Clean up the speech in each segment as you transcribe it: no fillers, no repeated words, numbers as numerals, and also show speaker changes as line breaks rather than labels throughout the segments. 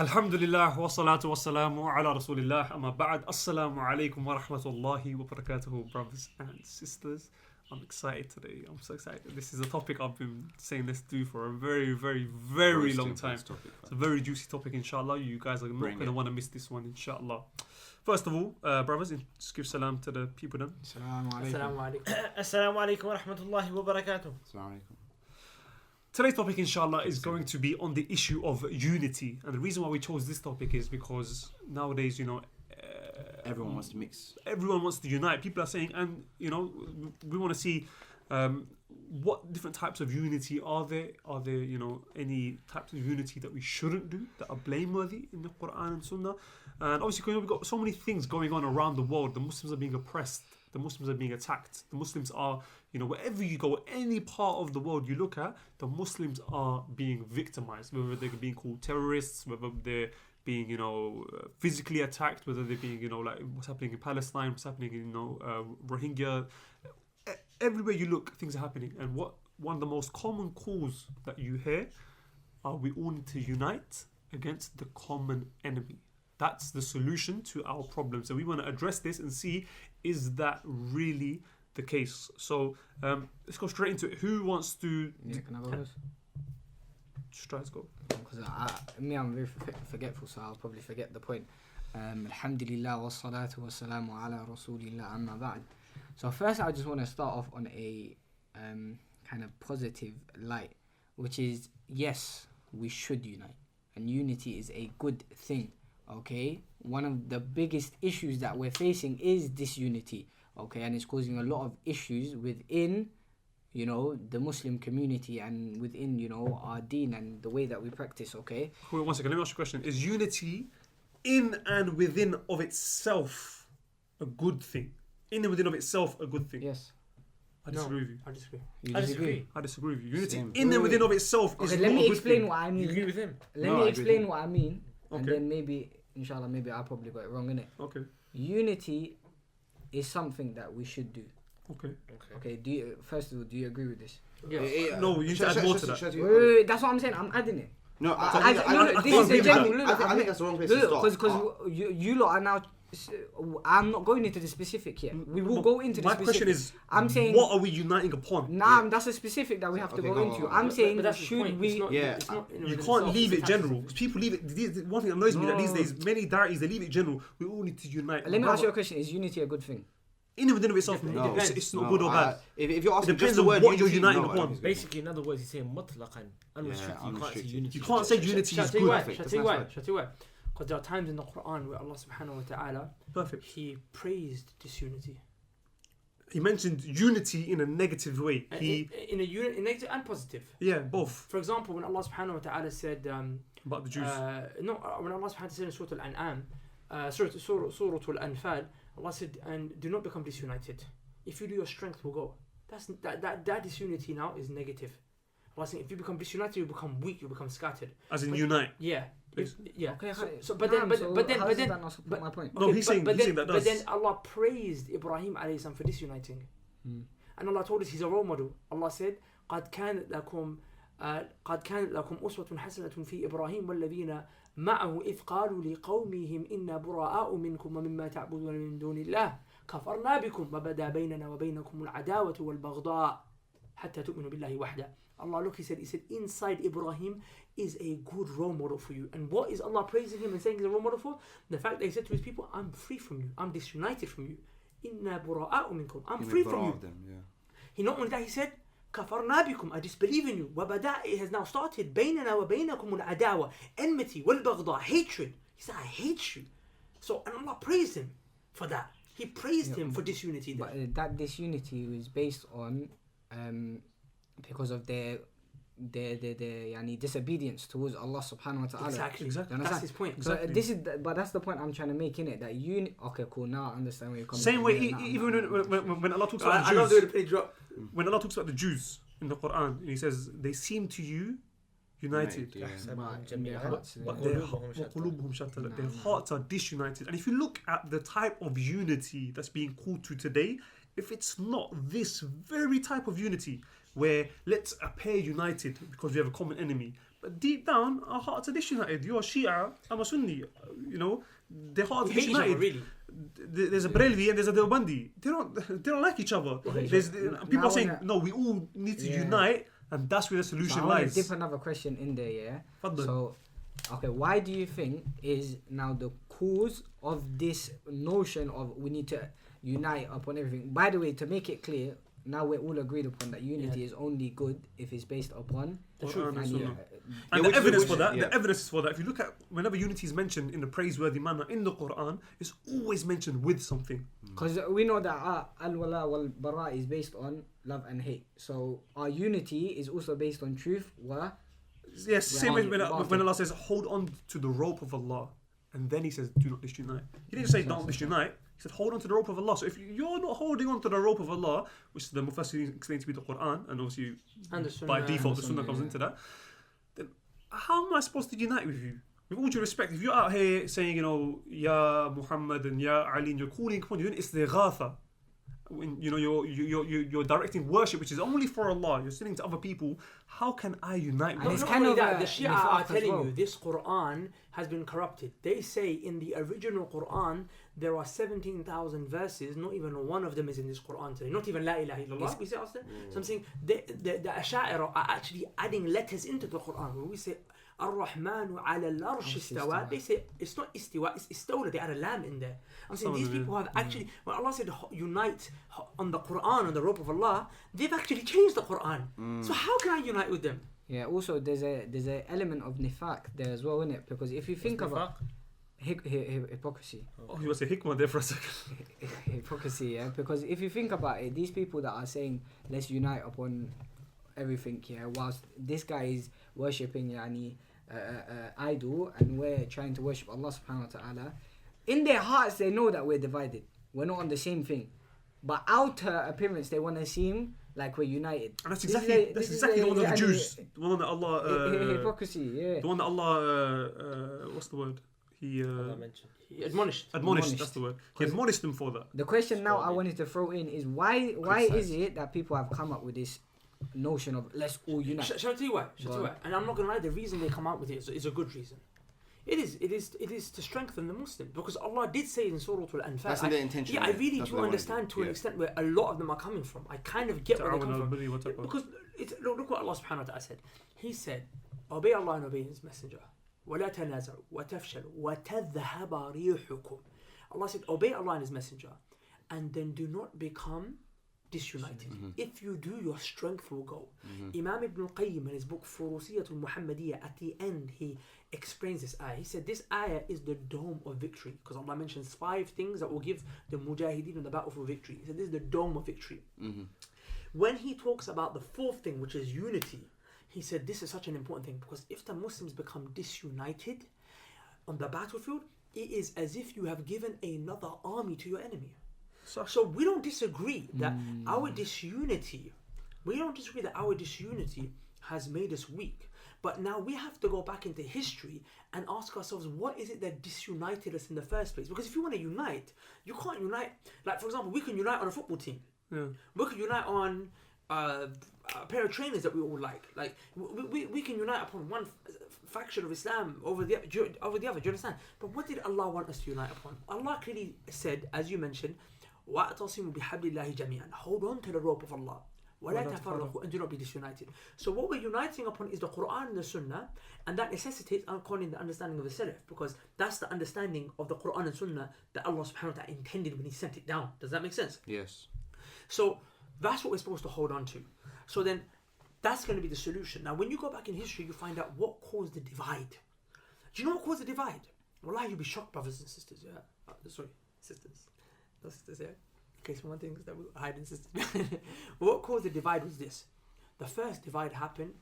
Alhamdulillah wa salatu wa salamu ala rasulillah amma ba'd. Assalamu alaikum wa rahmatullahi wa barakatuhu, brothers and sisters. I'm excited today. I'm so excited. This is a topic I've been saying let's do for a very long time. It's a very juicy topic, inshallah. You guys are not going to want to miss this one, inshallah. First of all, brothers, just give salam to the people then.
Assalamu alaikum.
Assalamu alaikum wa rahmatullahi wa barakatuh.
Assalamu alaikum.
Today's topic, inshallah, is going to be on the issue of unity. And the reason why we chose this topic is because nowadays,
Everyone wants to mix.
Everyone wants to unite. People are saying, and, we want to see what different types of unity are there. Are there, any types of unity that we shouldn't do, that are blameworthy in the Quran and Sunnah? And obviously, we've got so many things going on around the world. The Muslims are being oppressed. The Muslims are being attacked. The Muslims are, wherever you go, any part of the world you look at, the Muslims are being victimized. Whether they're being called terrorists, whether they're being, physically attacked, whether they're being, like what's happening in Palestine, what's happening in, Rohingya. Everywhere you look, things are happening. And one of the most common calls that you hear are we all need to unite against the common enemy. That's the solution to our problem. So we want to address this and see, is that really the case? So let's go straight into it. Who wants to...
Yeah, can I go first?
Just try to go.
Because I'm very forgetful, so I'll probably forget the point. Alhamdulillah wa salatu wa salamu ala rasulillah amma ba'd. So first I just want to start off on a kind of positive light, which is, yes, we should unite. And unity is a good thing. Okay, one of the biggest issues that we're facing is disunity. Okay, and it's causing a lot of issues within, the Muslim community and within, our deen and the way that we practice. Okay.
Wait, 1 second. Let me ask you a question. Is unity in and within of itself a good thing? In and within of itself a good thing?
Yes.
I disagree with you.
I disagree.
I disagree with you. Unity
Same.
in and within of itself is
Okay,
not
let me
a good
explain
thing.
what I mean.
You agree with him?
Let me explain what I mean, and
Okay.
then maybe, inshallah, maybe I probably got it wrong, innit?
Okay.
Unity is something that we should do.
Okay.
Okay. First of all, do you agree with this?
Yeah.
No, you need to add more to that.
Wait, that's what I'm saying. I'm adding it.
No,
I think
that's the wrong place to start.
Because you lot are now. I'm not going into the specific yet. We will go into the
My
specific.
question is,
I'm saying,
what are we uniting upon?
Nah, that's a specific that we have to
Okay,
go
go
into.
on.
I'm saying,
But that's the
should
point.
we?
It's not,
Yeah.
it's not
You can't leave it general. Because people leave it. One thing that annoys me that these days, many dairies, they leave it general. We all need to unite.
Let me ask you a question: is unity a good thing?
In and within of itself,
No,
it's not good or bad.
If you're asking
It
just
depends
the
on
word
what you're
unity,
uniting
no,
upon.
Basically, in other words, he's saying mutlaqan, unrestricted. You can't say
unrestricted.
unity.
You can't say unity is good.
Shall I tell you why? Because there are times in the Quran where Allah subhanahu wa ta'ala,
Perfect.
He praised disunity.
He mentioned unity in a negative way.
In negative and positive.
Yeah, both.
For example, when Allah subhanahu wa ta'ala said...
About the Jews.
when Allah subhanahu wa ta'ala said in Surah Al-An'am, Surah Al-Anfal, Allah said, and do not become disunited. If you do, your strength will go. That disunity now is negative. Allah saying, if you become disunited, you become weak, you become scattered.
As in unite.
Yeah. Yeah.
Okay,
But then,
that not support my point?
No, he's saying that does.
But then Allah praised Ibrahim alayhi salam for disuniting. And Allah told us he's a role model. Allah said, قد كانت لكم أسوة حسنة في إبراهيم والذين معه إذ قالوا لقومهم إنا براء منكم ومما تعبدون من دون الله كفرنا بكم وبدا بيننا وبينكم العداوة والبغضاء حتى تؤمنوا بالله وحده. Allah, look, he said inside Ibrahim is a good role model for you. And what is Allah praising him and saying he's a role model for? The fact that he said to his people, I'm free from you, I'm disunited from you. Inna bura'a'u minkum, I'm free from you. He not only that, he said, كفرنا بكم, I disbelieve in you. وبدا, it has now started. بيننا وبينكم العداوة, enmity, والبغضاء, hatred. He said, I hate you. So, and Allah praised him for that. He praised him for disunity.
But that disunity was based on because of their disobedience towards Allah subhanaanu wa ta'ala.
Exactly. That's his point.
Exactly.
So but that's the point I'm trying to make, innit? That okay, cool. Now I understand where you're coming
Same
from.
way, even when Allah talks about the
I don't
Jews.
do the penny drop.
When Allah talks about the Jews in the Quran, and He says they seem to you united, but their hearts are disunited. And if you look at the type of unity that's being called to today, if it's not this very type of unity where let's appear united because we have a common enemy, But deep down, our hearts are disunited. You're Shia, I'm a Sunni. You know, their hearts are
We hate each other,
disunited.
really.
There's a Brelvi and there's a Deobandi. They don't like each other. People are saying, no, we all need to unite, and that's where the solution
So I want
lies.
to dip another question in there, yeah?
Faddal.
So, okay, why do you think is now the cause of this notion of we need to unite upon everything? By the way, to make it clear, now we're all agreed upon that unity is only good if it's based upon
The truth.
and,
Sunnah.
Yeah,
And the evidence for
is-
that,
yeah.
the evidence is for that. If you look at whenever unity is mentioned in a praiseworthy manner in the Quran, it's always mentioned with something.
because we know that al-wala wal-bara is based on love and hate. So our unity is also based on truth.
Yes, same way when
Batil.
Allah says, hold on to the rope of Allah. And then he says, do not disunite. He didn't say, don't disunite. He said, hold on to the rope of Allah. So if you're not holding on to the rope of Allah, which the Mufassirin explained to be the Quran, and obviously
And the
by
Sunnah.
default the
And the
Sunnah
Sunnah,
comes
yeah.
into that, then how am I supposed to unite with you? With all due respect, if you're out here saying, you know, Ya Muhammad and Ya Ali, and you're calling upon, you're doing istighatha. When you know you're directing worship which is only for Allah, you're sending to other people. How can I unite with
And
you?
it's
Not
kind
only
of
that,
a
the Shia
nifaq
are
as
telling
well.
you this Quran has been corrupted. They say in the original Quran there are 17,000 verses. Not even one of them is in this Quran today. Not even La ilaha illallah. We say Austin. So I'm saying the Asha'ira are actually adding letters into the Quran. When we say Ar-Rahmanu ala al-arsh istawa, they say it's not istiwa, it's istawla. They add a lam in there. I'm saying these people have actually, when Allah said unite on the Quran, on the rope of Allah, they've actually changed the Quran. So how can I unite with them?
Yeah. Also, there's a element of nifaq there as well, isn't it? Because if you think about hypocrisy.
Oh, you must say hikmah there for a second.
Hypocrisy, yeah. Because if you think about it, these people that are saying let's unite upon everything, yeah, whilst this guy is worshipping idol and we're trying to worship Allah subhanahu wa ta'ala, in their hearts they know that we're divided. We're not on the same thing. But outer appearance they want to seem like we're united.
And that's
This is
exactly the one of the
yani,
Jews. The one that Allah
hypocrisy, yeah.
the one that Allah what's the word? He
He admonished.
admonished, that's the word. He admonished them for that.
The question now I wanted to throw in is why is it that people have come up with this notion of let's all unite?
Shall I tell you why? And I'm not going to lie, the reason they come out with it is a good reason. It is to strengthen the Muslim, because Allah did say in Surah Al-Anfal.
That's their intention.
Yeah, I really
That's
do
what they
understand
wanted.
to an extent where a lot of them are coming from. I kind of get where they come from. Because look what Allah subhanahu wa ta'ala said. He said, obey Allah and obey His Messenger. وَلَا تَنَازَعُوا وَتَفْشَلُوا وَتَذْهَبَ رِيحُكُمْ. Allah said, obey Allah and His Messenger, and then do not become disunited. If you do, your strength will go. Imam Ibn al-Qayyim in his book Furusiyatul Muhammadiyah, at the end he explains this ayah. He said this ayah is the dome of victory, because Allah mentions 5 things that will give the mujahideen in the battle for victory. He said this is the dome of victory. When he talks about the 4th thing, which is unity, he said this is such an important thing, because if the Muslims become disunited on the battlefield, it is as if you have given another army to your enemy. So we don't disagree that our disunity has made us weak. But now we have to go back into history and ask ourselves, what is it that disunited us in the first place? Because if you want to unite, you can't unite. Like, for example, we can unite on a football team.
Yeah.
We can unite on a pair of trainers that we all like. Like, we can unite upon one faction of Islam over the other. Do you understand? But what did Allah want us to unite upon? Allah clearly said, as you mentioned, وَأَعْتَصِمُوا بِحَبْلِ اللَّهِ جَمِيعًا. Hold on to the rope of Allah. وَلَا تَفَرَّقُوا, and do not be disunited. So what we're uniting upon is the Quran and the Sunnah, and that necessitates according the understanding of the Salaf, because that's the understanding of the Quran and Sunnah that Allah subhanahu wa ta'ala intended when He sent it down. Does that make sense?
Yes.
So that's what we're supposed to hold on to. So then that's going to be the solution. Now when you go back in history, you find out what caused the divide. Do you know what caused the divide? Wallahi, you'll be shocked, brothers and sisters. Yeah, sisters. Not sisters, yeah. In case one thing is that we hide in sisters. What caused the divide was this. The first divide happened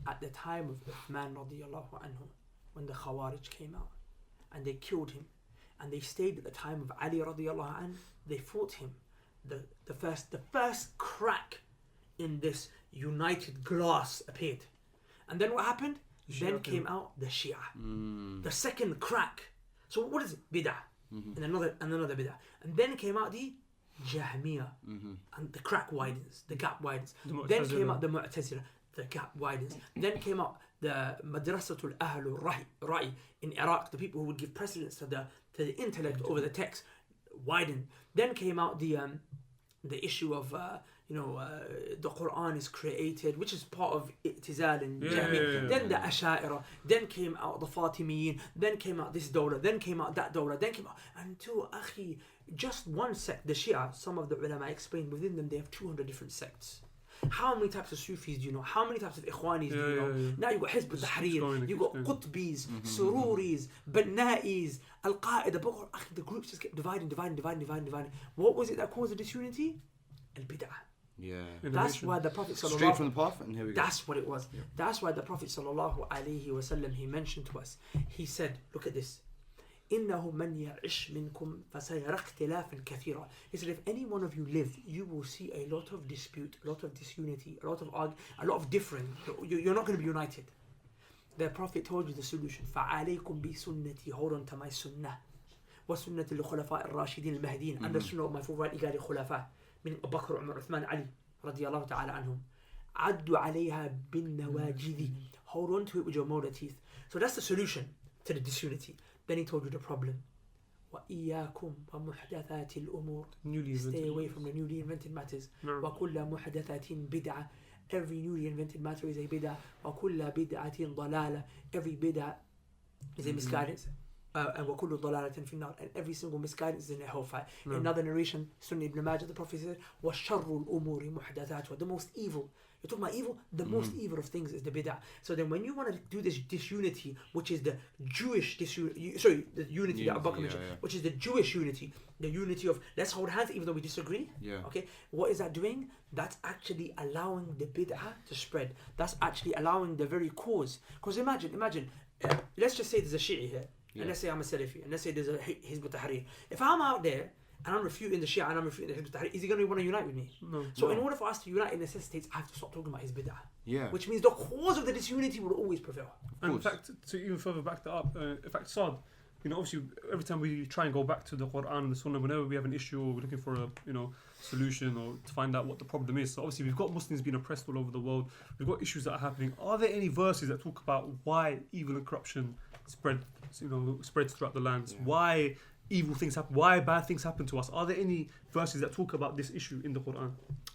at the time of Uthman radiallahu anhu, when the Khawarij came out and they killed him, and they stayed at the time of Ali radiallahu anhu. They fought him. The first crack in this united glass appeared, and then what happened? Then came out the Shia. The second crack. So what is it? Bid'ah. And another bid'ah. And then came out the Jahmiyyah. And the crack widens, the gap widens. Then came out the Mu'tazila. the gap widens. Then came out the Madrasatul Ahlul Ra'i in Iraq, the people who would give precedence to the intellect over the text, widened. Then came out the issue of the Quran is created, which is part of I'tizal and Jahmi. Then the Asha'ira. Then came out the Fatimiyin. Then came out this Dawla. Then came out that Dawla. Then came out until just one sect, the Shia. Some of the ulama explained within them they have 200 different sects. How many types of Sufis do you know? How many types of Ikhwanis do you know? Now you got Hizb al-Tahrir, you got Qutbis, Sururis, Banna'is, Al-Qaeda. But the groups just kept dividing. What was it that caused the disunity? Al-Bid'ah.
Yeah.
That's why the Prophet sallallahu
straight from the path, and here we go.
That's what it was. Yeah. That's why the Prophet sallallahu alaihi wasallam, he mentioned to us. He said, look at this. إنه من يعش منكم فسيرى اختلافا كثيرا. He said, if any one of you live, you will see a lot of dispute, a lot of disunity, a lot of different. You're not going to be united. The Prophet told you the solution. فعليكم بسنتي. Hold on to my sunnah. وسنة الخلفاء الراشدين المهديين. And the sunnah of my four right خلفاء من أبو بكر عمر عثمان علي رضي الله تعالى عنهم. عدوا عليها بالنواجذ. Hold on to it with your molar teeth. So that's the solution to the disunity. Then he told you the problem. وَإِيَّاكُمْ وَمُحْدَثَاتِ الْأُمُورِ. Stay away from the newly invented matters. وَكُلَّ مُحْدَثَةٍ بِدْعَةٍ. Every newly invented matter is a bid'ah. وَكُلَّ بِدْعَةٍ ضَلَالَةٍ. Every bid'ah is a misguidance. And وَكُلُّ ضَلَالَةٍ فِي النَّارِ. And every single misguidance is in a hellfire. Another narration, Sunnah Ibn Majah, the Prophet said, وَالشَّرُّ الْأُمُورِ مُحْدَثَاتُهَا. The most evil. You're talking about evil? The most evil of things is the bid'ah. So then when you want to do this disunity, which is the Jewish the unity that Abu Bakr mentioned, which is the Jewish unity, the unity of let's hold hands even though we disagree. Yeah. Okay. What is that doing? That's actually allowing the bid'ah to spread. That's actually allowing the very cause. Because imagine, let's just say there's a Shi'i here. And let's say I'm a Salafi. And let's say there's a Hizb al-Tahrir. If I'm out there and I'm refuting the Shia and I'm refuting the Hizb al-Tahrir, is he going to want to unite with me? No. So in order for us to unite, it necessitates I have to stop talking about his bid'ah. Yeah. Which means the cause of the disunity will always prevail.
And in fact, to even further back that up, in fact, Saad, obviously every time we try and go back to the Quran and the Sunnah, whenever we have an issue or we're looking for a solution or to find out what the problem is. So obviously we've got Muslims being oppressed all over the world. We've got issues that are happening. Are there any verses that talk about why evil and corruption spreads throughout the lands? Yeah. Why evil things happen? Why bad things happen to us? Are there any verses that talk about this issue in the Quran?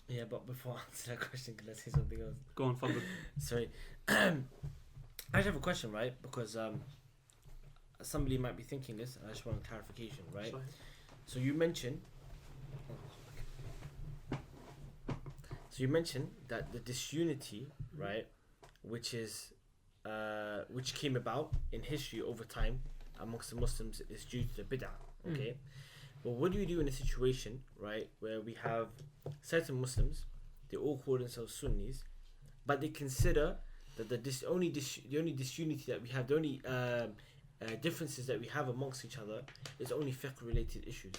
Yeah, but before I answer that question, can I say something else?
Go on, Fadl.
Sorry. I just have a question, right? Because somebody might be thinking this, and I just want a clarification, right? Sorry. So you mentioned that the disunity, right, which came about in history over time amongst the Muslims is due to the bid'ah, okay? But what do you do in a situation, right, where we have certain Muslims, they all call themselves Sunnis, but they consider that the only disunity that we have, the only differences that we have amongst each other is only fiqh related issues.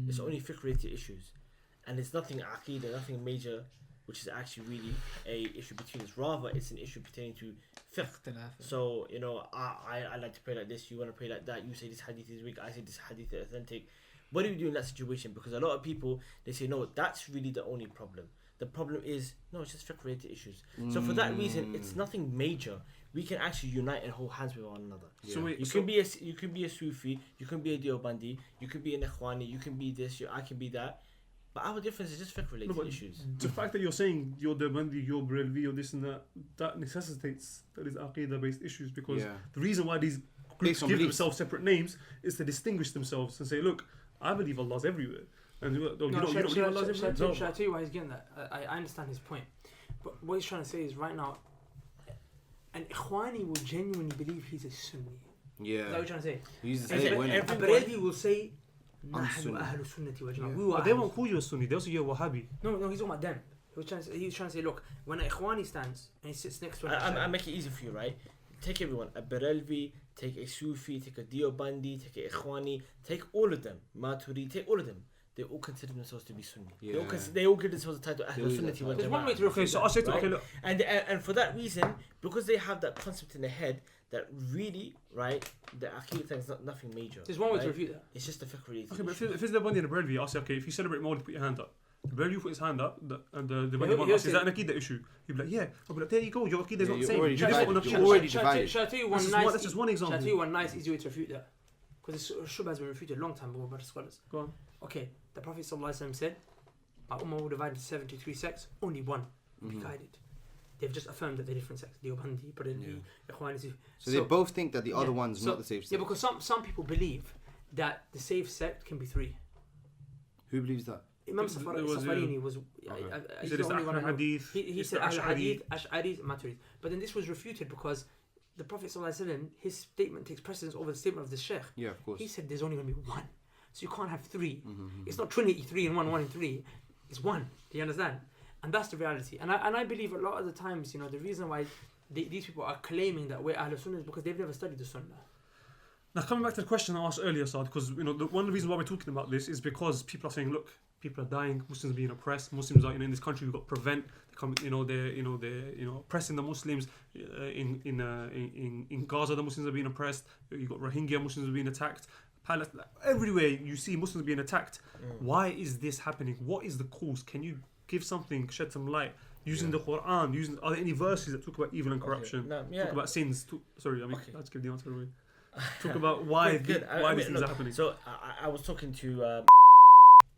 It's only fiqh related issues, and it's nothing aqeedah, nothing major, which is actually really a issue between us. Rather, it's an issue pertaining to fiqh. So, I like to pray like this, you want to pray like that, you say this hadith is weak, I say this hadith is authentic. What do you do in that situation? Because a lot of people, they say, no, that's really the only problem. The problem is, no, it's just fiqh related issues. So for that reason, it's nothing major. We can actually unite and hold hands with one another. Yeah. So you can be a Sufi, you can be a Deobandi, you can be an Ikhwani, you can be this, I can be that. But our difference is just fiqh related issues.
The fact that you're saying you're Deobandi, you're Barelvi, you're this and that necessitates that is Aqidah based issues, because the reason why these groups give themselves separate names is to distinguish themselves and say, look, I believe Allah's everywhere. And you don't believe Allah's everywhere?
Shall I tell you why he's getting that? I understand his point. But what he's trying to say is right now, an Ikhwani will genuinely believe he's a Sunni. Yeah. Is that what you're trying to say? Everybody will say, نحن أهل السنة والجماعة.
But they won't call you a Sunni, they'll say you're a Wahhabi.
No, he's talking about them. He was trying to say, look, when an Ikhwani stands and he sits next to an
I make it easy for you, right? Take everyone, a Barelvi, take a Sufi, take a Deobandi, take a Ikhwani, take all of them, Maturi, take all of them. They all consider themselves to be Sunni. Yeah. They all give themselves the title Ahlul Sunnati wal Jama'ah.
There's one way to refer.
So I say to look.
And for that reason, because they have that concept in their head that really, right, the Aqidah thing is nothing major.
There's one way to refute that.
It's just a fiqh related.
Okay, but if it's the Bandi and the Barelvi, I'll say, okay, if you celebrate Mawlid, put your hand up. The brother you put his hand up, and the when he asks, is that an Aqidah issue? He'd be like, yeah. I'll be like, there you go, your Aqidah is not the same.
Shall I
tell you one
That's
nice?
just one example.
Shall I tell you one nice, easy way to refute that? Because this Shubha has been refuted a long time ago by the scholars.
Go on.
Okay, the Prophet ﷺ said, my Ummah will divide into 73 sects, only one will be guided. They've just affirmed that they're different sects. Deobandi, Barani, Ikhwani.
So they both think that the other one's not the safe sect.
Yeah, because some people believe that the safe sect can be three.
Who believes that?
Imam Safarini was
he said it's Ahl Hadith.
He said Ahl Hadith, Ash'ari, Maturid. But then this was refuted because the Prophet ﷺ, his statement takes precedence over the statement of the Sheikh.
Yeah, of course.
He said there's only going to be one. So you can't have three. It's not Trinity, 3 and 1, 1 and 3. It's one. Do you understand? And that's the reality. And I believe a lot of the times, the reason why these people are claiming that we're Ahl Sunnah is because they've never studied the Sunnah.
Now coming back to the question I asked earlier, Saad, because one of the reasons why we're talking about this is because people are saying, look, people are dying, Muslims are being oppressed, Muslims are in this country we've got Prevent, they're oppressing the Muslims in Gaza. The Muslims are being oppressed. You've got Rohingya Muslims are being attacked. Palestine, everywhere you see Muslims being attacked. Why is this happening? What is the cause? Can you give something, shed some light using the Quran? Are there any verses that talk about evil and corruption? Talk about sins? Let's give the answer away. Talk about why these things are happening.
So I was talking to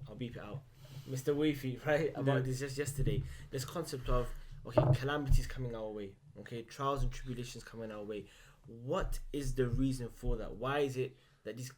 I'll beep it out, Mr. Wafi, right, about this just yesterday. This concept of calamities coming our way, trials and tribulations coming our way. What is the reason for that? Why is it that these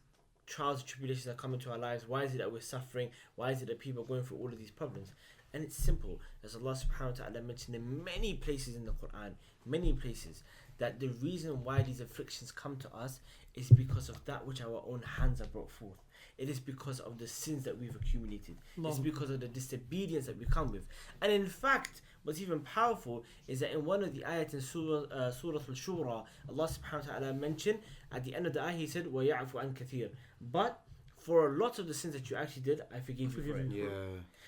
trials and tribulations are coming to our lives? Why is it that we're suffering? Why is it that people are going through all of these problems? And it's simple, as Allah subhanahu wa ta'ala mentioned in many places in the Quran, many places, that the reason why these afflictions come to us is because of that which our own hands have brought forth. It is because of the sins that we've accumulated. It's because of the disobedience that we come with. And in fact, what's even powerful is that in one of the ayat in Surah Al-Shura, Allah subhanahu wa ta'ala mentioned, at the end of the ayah, He said, وَيَعْفُ عَنْ كَثِيرٌ. But for a lot of the sins that you actually did, I forgive you for it.
Yeah.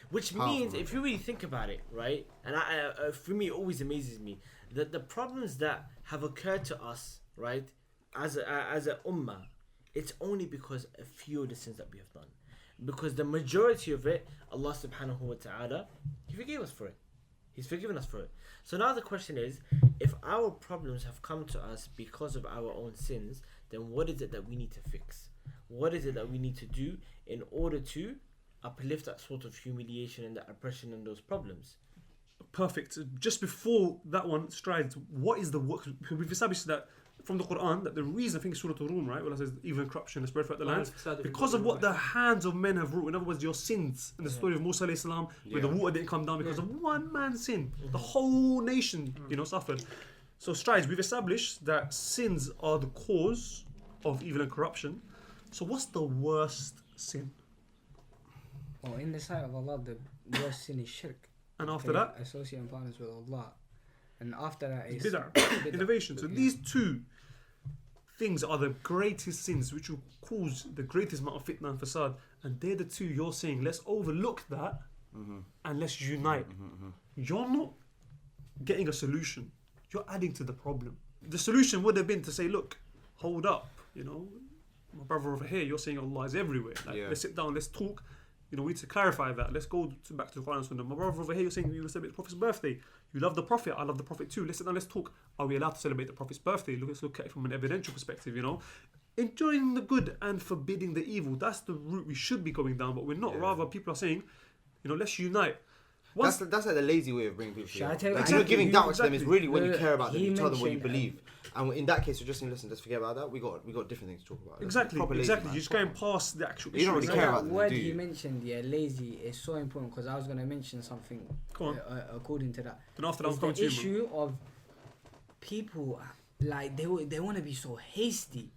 Which means, if you really think about it, right, and for me, it always amazes me, that the problems that have occurred to us, right, as a ummah, it's only because a few of the sins that we have done. Because the majority of it, Allah subhanahu wa ta'ala, He forgave us for it. He's forgiven us for it. So now the question is, if our problems have come to us because of our own sins, then what is it that we need to fix? What is it that we need to do in order to uplift that sort of humiliation and that oppression and those problems?
Perfect. Just before that one, strides, what is the work? We've established that from the Quran, that the reason, I think it's Surah Al-Rum, right? Well, it says even corruption is spread throughout the land because of what the hands of men have wrought. In other words, your sins. In the story of Musa alayhi salam, where the water didn't come down because of one man's sin. The whole nation, suffered. So strides, we've established that sins are the cause of evil and corruption. So what's the worst sin?
Well, in the sight of Allah, the worst sin is shirk.
And after that?
Associating partners with Allah. And after that is
bid'ah, innovation. So these two things are the greatest sins which will cause the greatest amount of fitna and fasad. And they're the two you're saying, let's overlook that and let's unite. You're not getting a solution. You're adding to the problem. The solution would have been to say, look, hold up, my brother over here, you're saying Allah is everywhere. Let's sit down, let's talk. We need to clarify that. Let's go back to the Quran and Sunnah. My brother over here, you're saying you celebrate the Prophet's birthday. You love the Prophet, I love the Prophet too. Let's sit down, let's talk. Are we allowed to celebrate the Prophet's birthday? Let's look at it from an evidential perspective, Enjoying the good and forbidding the evil. That's the route we should be going down, but we're not. Rather, people are saying, let's unite. That's like the lazy way of bringing people together. Exactly. Giving doubt to them is really when you care about them, you tell them what you believe. And in that case, you're just saying, listen, just forget about that. We got different things to talk about. Exactly. You're just going past the actual issue. You don't really care about them,
word you mentioned, lazy, is so important because I was going to mention something according to that.
Then after that,
it's the issue of people, like, they want to be so hasty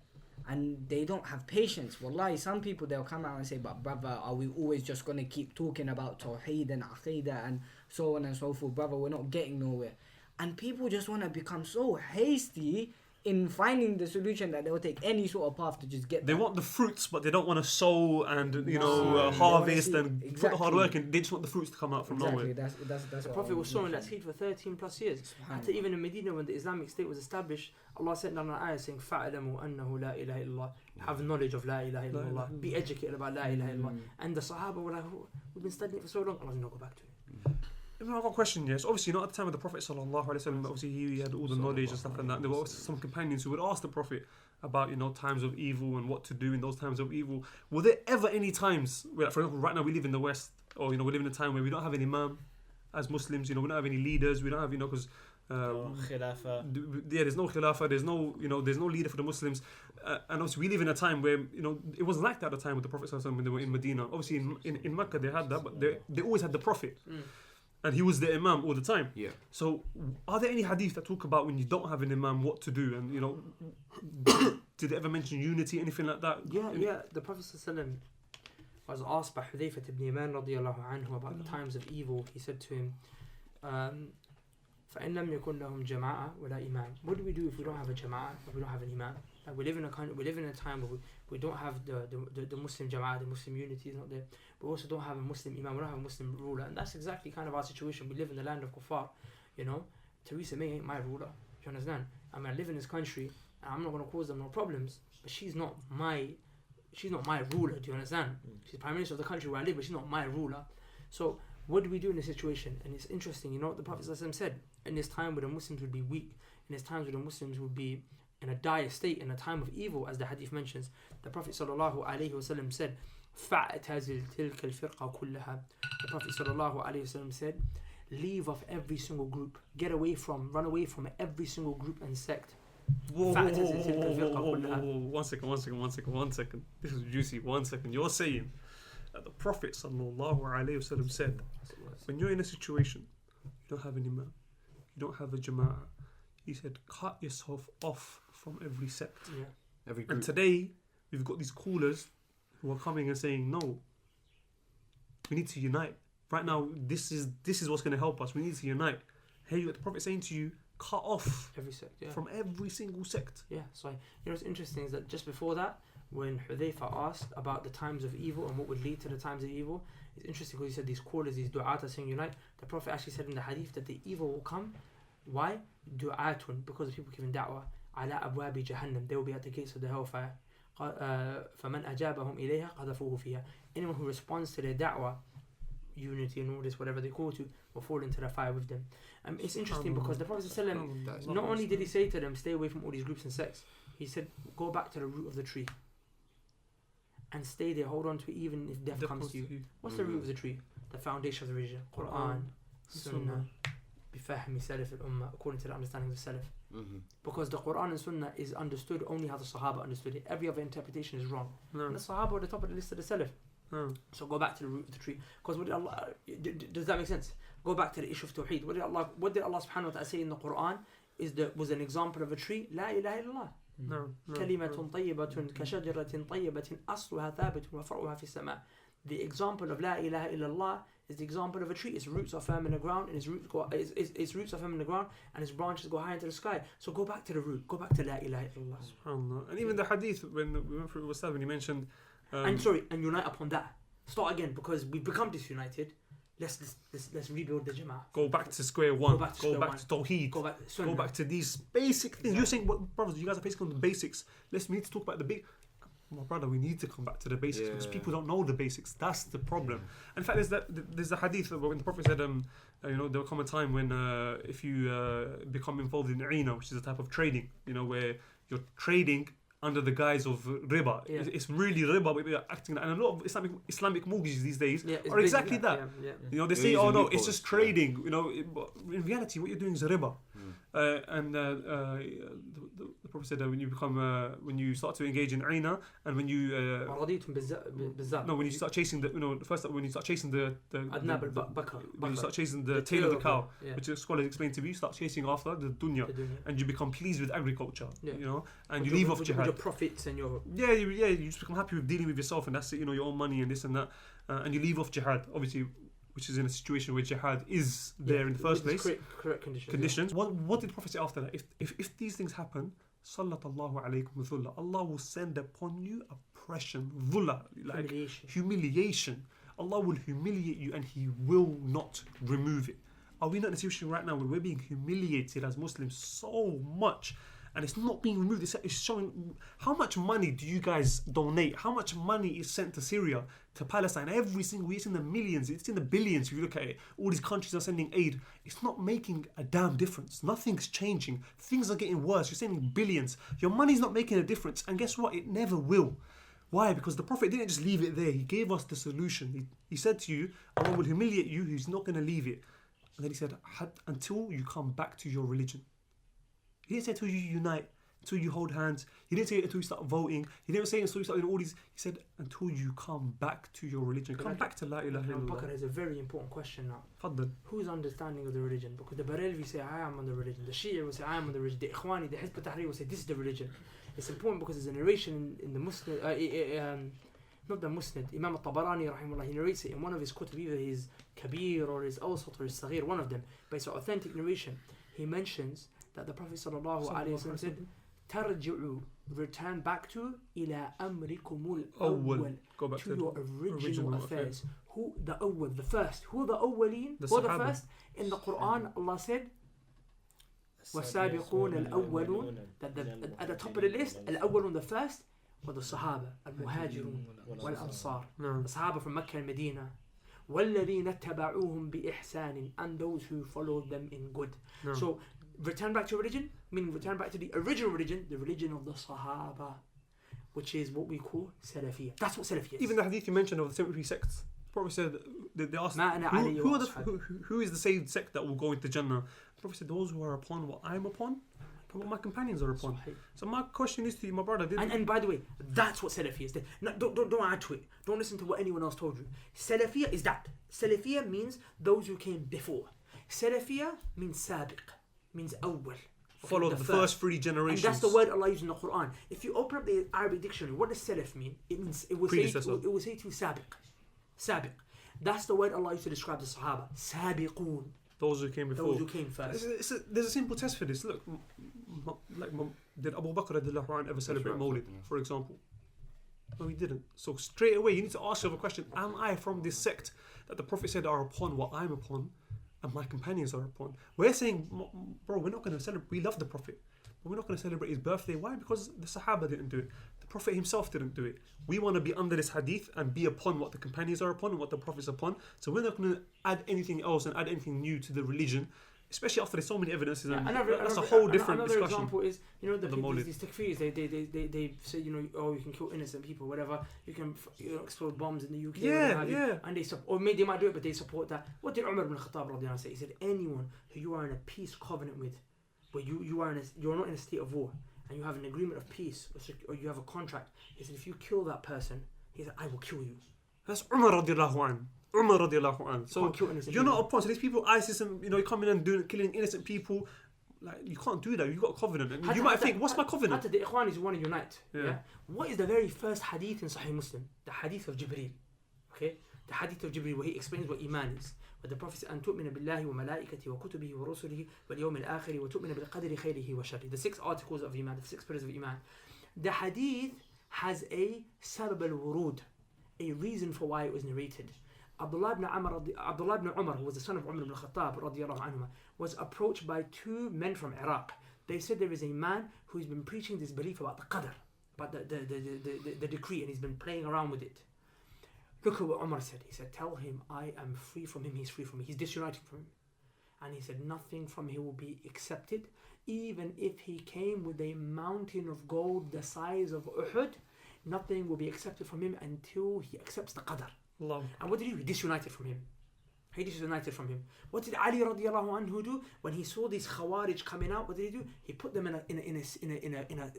and they don't have patience. Wallahi, some people, they'll come out and say, but brother, are we always just going to keep talking about Tawheed and Aqidah and so on and so forth? Brother, we're not getting nowhere. And people just want to become so hasty in finding the solution that they'll take any sort of path to just get
They
that.
want the fruits, but they don't want to sow and
No,
harvest
they
and
wanna see-
put the hard
exactly.
work in. They just want the fruits to come out from
Exactly,
nowhere.
that's
The
what
Prophet
I
was sowing that
mentioning.
seed for 13 plus years.
Subhanallah.
Hatta even in Medina, when the Islamic State was established, Allah sent down an ayah saying, فَعْلَمُوا أَنَّهُ لَا إِلَهَ إِلَّا اللَّهِ. Have knowledge of La ilaha illallah. Be educated about La ilaha illallah. And the Sahaba were like, "Oh, we've been studying it for so long. Allah did not go back to it.
I've got a question, yes. Obviously, not at the time of the Prophet sallallahu alaihi wasallam. Obviously, he had all the knowledge and stuff like that. There were also some companions who would ask the Prophet about times of evil and what to do in those times of evil. Were there ever any times where, for example, right now we live in the West, or we live in a time where we don't have an imam as Muslims. We don't have any leaders. We don't have because.
Khilafah.
There's no khilafah. There's no leader for the Muslims, and obviously we live in a time where it wasn't like that at the time with the Prophet sallallahu alaihi wasallam when they were in Medina. Obviously in Mecca they had that, but they always had the Prophet. And he was the imam all the time.
Yeah.
So, are there any hadith that talk about when you don't have an imam, what to do? And did they ever mention unity, anything like that?
Yeah. The Prophet ﷺ was asked by Hudayfa ibn Yaman radiyallahu anhu about the times of evil. He said to him, فَإِنْ لَمْ يَكُنْ لَهُمْ جَمَاعَةٌ وَلَا إِمَامٌ. What do we do if we don't have a jama'ah, if we don't have an imam? Like we live in a time where we don't have the Muslim jama'ah, the Muslim unity is not there. We also don't have a Muslim imam, we don't have a Muslim ruler. And that's exactly kind of our situation. We live in the land of kuffar, Theresa May ain't my ruler. Do you understand? I mean, I live in this country and I'm not going to cause them no problems, but she's not my ruler. Do you understand? She's Prime Minister of the country where I live, but she's not my ruler. So what do we do in this situation? And it's interesting, what the Prophet ﷺ said, in this time where the Muslims would be weak, in this time where the Muslims would be in a dire state, in a time of evil, as the hadith mentions, the Prophet ﷺ said, فَأْتَزِلْ تِلْكَ الْفِرْقَ كُلَّهَا. The Prophet ﷺ said, leave off every single group, run away from every single group and sect.
Whoa, one second. This is juicy. 1 second. You're saying that the Prophet ﷺ said, when you're in a situation, you don't have an imam, you don't have a jama'ah, he said, cut yourself off from every sect.
Yeah.
Every group.
And today, we've got these callers who are coming and saying, no, we need to unite. Right now, this is what's going to help us. We need to unite. Hey, you got the Prophet saying to you, cut off
every sect,
from every single sect.
Yeah, so what's interesting is that just before that, when Hudayfa asked about the times of evil and what would lead to the times of evil, it's interesting because he said these callers, these du'at are saying unite. The Prophet actually said in the hadith that the evil will come. Why? Du'atun, because of people giving da'wah. Ala abwabi jahannam, they will be at the gates of the hellfire. فَمَنْ أَجَابَهُمْ إِلَيْهَا قَذَفُوهُ فِيهَا. Anyone who responds to their da'wah, unity and all this, whatever they call to, will fall into the fire with them. It's interesting because the Prophet ﷺ, not only did he say to them, stay away from all these groups and sects, he said, go back to the root of the tree and stay there, hold on to it even if death comes to you. What's the root of the tree? The foundation of the religion. Quran, Sunnah, bifahmi salaf al-ummah, according to the understanding of the Salaf. Because the Quran and Sunnah is understood only how the Sahaba understood it. Every other interpretation is wrong. And the Sahaba are at the top of the list of the Salaf. So go back to the root of the tree. Because what did Allah, does that make sense? Go back to the issue of Tawheed. What did Allah subhanahu wa ta'ala say in the Quran was an example of a tree? La ilaha illallah. كلمة طيبة كشجرة طيبة أصلها ثابت وفرعها في السماء. The example of La ilaha illallah is the example of a tree. Its roots are firm in the ground, and its roots are firm in the ground, and its branches go high into the sky. So go back to the root. Go back to La ilaha illallah.
SubhanAllah. And even the hadith when we went through Ustad, when he mentioned,
and unite upon that. Start again because we've become disunited. Let's rebuild the Jama'ah.
Go back to square one. Go back to Tawheed.
Go back to Sunnah.
Go back to these basic things. You're saying, brothers, you guys are basically on the basics. We need to talk about the big. My brother, we need to come back to the basics because people don't know the basics. That's the problem. In fact, there's a hadith when the Prophet said, there will come a time when if you become involved in Ina, which is a type of trading, where you're trading under the guise of riba.
Yeah.
It's really riba, but they're acting, and a lot of Islamic mortgages these days are exactly that.
Yeah.
They say, oh no, it's just trading. But in reality, what you're doing is riba. And the Prophet said that when you start to engage in Ina, and when you when you start chasing when you start chasing the tail of the cow, which the scholars explain to me, you start chasing after the dunya, and you become pleased with agriculture, and you leave off jihad.
Your profits and your
you just become happy with dealing with yourself, and that's it, your own money and this and that, and you leave off jihad, obviously, which is in a situation where jihad is there in the first place.
Correct conditions.
What did the Prophet say after that? If these things happen, Sallallahu alaykum dhulla. Allah will send upon you oppression, dhulla, like
Humiliation.
humiliation. Allah will humiliate you and He will not remove it. Are we not in a situation right now where we're being humiliated as Muslims so much and it's not being removed? It's showing how much money do you guys donate? How much money is sent to Syria, to Palestine? Every single week, it's in the millions, it's in the billions if you look at it. All these countries are sending aid. It's not making a damn difference. Nothing's changing. Things are getting worse. You're sending billions. Your money's not making a difference. And guess what? It never will. Why? Because the Prophet didn't just leave it there. He gave us the solution. He said to you, Allah will humiliate you. He's not going to leave it. And then he said, until you come back to your religion. He didn't say until you unite, until you hold hands. He didn't say until you start voting. He didn't say until you start doing all these. He said until you come back to your religion. Come back to La ilaha
Abu Bakr
illallah.
has a very important question now.
Faddal.
Whose understanding of the religion? Because the Barelvi say, I am on the religion. The Shia will say, I am on the religion. The Ikhwani, the Hizb al-Tahrir will say, this is the religion. It's important because there's a narration in the Muslim, not the Musnad, Imam al-Tabarani, rahimahullah, he narrates it in one of his kutub, either his Kabir or his Awsat or his Saghir, one of them. But it's an authentic narration. He mentions that the Prophet sallallahu alayhi wa sallam said, Tarji'u, return back to, ila amrikumul awwal,
Go back
to your original affairs. Who the awwal, the first? Who are the awwaleen?
The
Who are the
Sahaba.
first? In the Quran, Allah said, والسابقون الأولون, that at the top of the list, الأولون, the first, were the Sahaba, المهاجرون والأنصار,
No.
the Sahaba from Mecca and Medina, والذين اتبعوهم بإحسان, and those who followed them in good.
No.
So return back to religion, meaning return back to the original religion, the religion of the Sahaba, which is what we call Salafiyah. That's what Salafiyah is.
Even the hadith you mentioned of the 73 sects, the Prophet said, they asked,
Ma ana alayhi
who,
wa
are
ashabi.
who is the saved sect that will go into Jannah? The Prophet said, those who are upon what I'm upon and what my companions are upon.
Sahih.
So my question is to you, my brother,
And by the way, that's what Salafiyah is. No, don't add to it. Don't listen to what anyone else told you. Salafiyah is that. Salafiyah means those who came before. Salafiyah means sabiq, means awwal.
follow the first 3 generations.
And that's the word Allah uses in the Quran. If you open up the Arabic dictionary, what does salaf mean? It means it will say to you sabiq. Sabiq. That's the word Allah used to describe the Sahaba. Sabiqun.
Those who came before.
Those who came first.
There's a simple test for this. Look, did Abu Bakr radiallahu anhu ever celebrate Mawlid, for example? No, he didn't. So straight away, you need to ask yourself a question. Am I from this sect that the Prophet said are upon what I'm upon and my companions are upon? We're saying, bro, we're not going to celebrate. We love the Prophet, but we're not going to celebrate his birthday. Why? Because the Sahaba didn't do it. The Prophet himself didn't do it. We want to be under this hadith and be upon what the companions are upon and what the Prophet's upon. So we're not going to add anything else and add anything new to the religion, especially after there's so many evidences. And that's a whole different
another
discussion.
Example is, you know,
The
people,
Mawlid.
these takfirs, they say, you know, oh, you can kill innocent people, whatever. You can explode bombs in the UK.
Yeah.
And they or maybe they might do it, but they support that. What did Umar ibn Khattab radiallahu anhu say? He said, anyone who you are in a peace covenant with, but you're not in a state of war, and you have an agreement of peace, or you have a contract. He said, if you kill that person, he said, I will kill you.
That's Umar radiallahu anhu. Umar radiallahu anhu. So you're not upon. So these people, ISIS, and you know, coming and killing innocent people. Like, you can't do that. You've got a covenant. And you might think, what's my covenant?
Hatta the Ikhwanis want to unite.
Yeah.
What is the very first hadith in Sahih Muslim? The hadith of Jibreel. Okay? The hadith of Jibreel where he explains what Iman is. But the Prophet said, أن تؤمن بالله وملائكته وكتبه ورسله واليوم الآخر وتؤمن بالقدر خيره وشره. The 6 articles of Iman, the 6 pillars of Iman. The hadith has a sabab al-wurud, a reason for why it was narrated. Abdullah ibn Umar, who was the son of Umar ibn Khattab radiallahu anhu, was approached by 2 men from Iraq. They said there is a man who's been preaching this belief about the qadr, about the decree, and he's been playing around with it. Look at what Umar said. He said, tell him I am free from him, he's free from me. He's disunited from him. And he said, nothing from him will be accepted, even if he came with a mountain of gold the size of Uhud. Nothing will be accepted from him until he accepts the qadr.
Love.
And what did he do? He disunited from him. What did Ali radiallahu anhu do when he saw these Khawarij coming out? What did he do? He put them in a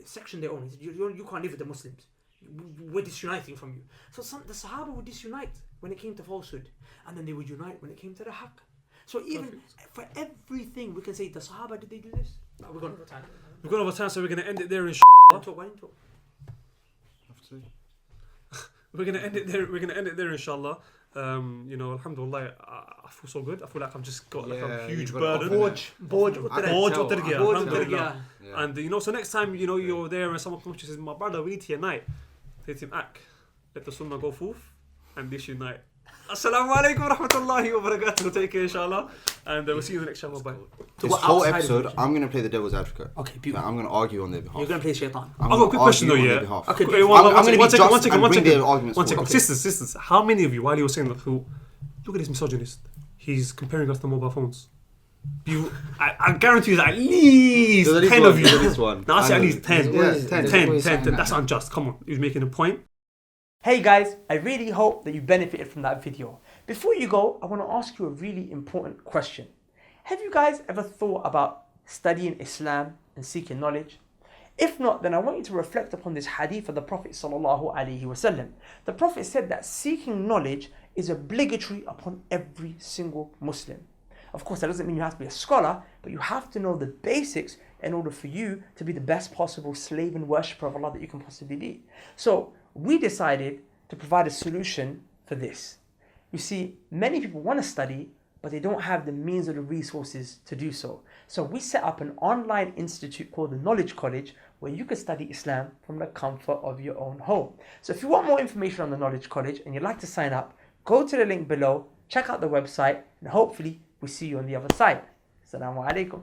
section they own. He said, you can't live with the Muslims. We're disuniting from you. So the Sahaba would disunite when it came to falsehood, and then they would unite when it came to the haqq. So even for everything, we can say the Sahaba, did they do this? No, we've gone over time.
We've gone over time, so we're going to end it there.
Why didn't talk?
We're going to end it there. We're going to end it there, inshallah. You know, alhamdulillah, I feel so good. I feel like I've just got like a
Yeah,
huge
you've got a
burden.
Boj
Alhamdulillah.
utrga.
Yeah.
And you know, so next time, you know, you're there and someone comes to you and says, my brother, we need to unite. Say to him, let the sunnah go forth and this unite. Assalamu alaikum wa rahmatullahi wa barakatuh. Take care, inshallah. And we'll see you in the next channel. Bye.
This whole episode, I'm going to play the devil's advocate.
Okay, beautiful.
I'm going to argue on their behalf.
You're going to play shaitan.
I'm
I've got a quick question though, yeah.
Okay,
Okay,
I'm going to be
one
just and
second.
bring their arguments
One second.
forward.
Sisters, how many of you, while you were saying that, thought, look at this misogynist. He's comparing us to mobile phones. I guarantee you that at least 10 of you. No, I say at least 10.
Yeah,
10. That's unjust. Come on. He was making a point.
Hey guys, I really hope that you benefited from that video. Before you go, I want to ask you a really important question. Have you guys ever thought about studying Islam and seeking knowledge? If not, then I want you to reflect upon this hadith of the Prophet ﷺ. The Prophet said that seeking knowledge is obligatory upon every single Muslim. Of course, that doesn't mean you have to be a scholar, but you have to know the basics in order for you to be the best possible slave and worshipper of Allah that you can possibly be. So we decided to provide a solution for this. You see, many people want to study, but they don't have the means or the resources to do so. So we set up an online institute called the Knowledge College, where you can study Islam from the comfort of your own home. So if you want more information on the Knowledge College and you'd like to sign up, go to the link below, check out the website, and hopefully we'll see you on the other side. Assalamu alaikum.